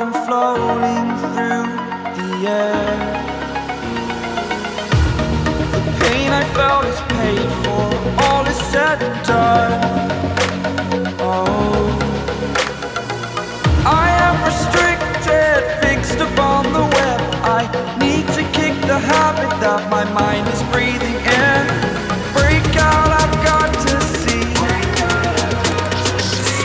like I'm floating through the air. The pain I felt is paid for, all is said and done. Oh, I am restricted, fixed upon the web. I need to kick the habit that my mind is breathing in. Break out, I've got to see.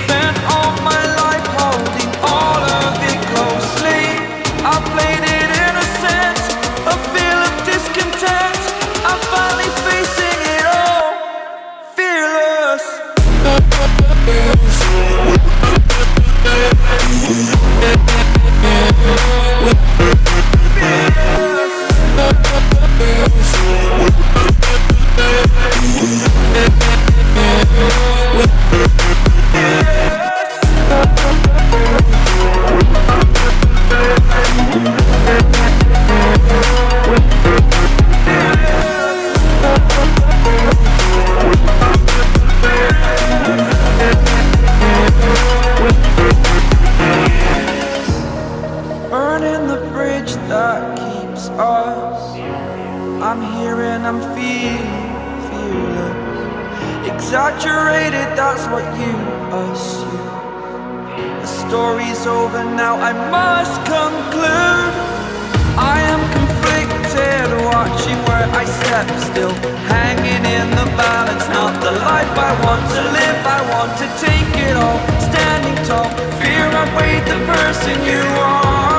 Spent all my life holding all of it closely. I played it innocent, a feel of discontent. I'm finally facing it all, fearless. Burning the bridge that keeps us. I'm here and I'm feeling fearless. Exaggerated, that's what you assume. The story's over now, I must conclude. I am conflicted, watching where I step still, hanging in the balance. Not the life I want to live, I want to take it all. Standing tall, fear I weighed the person you are.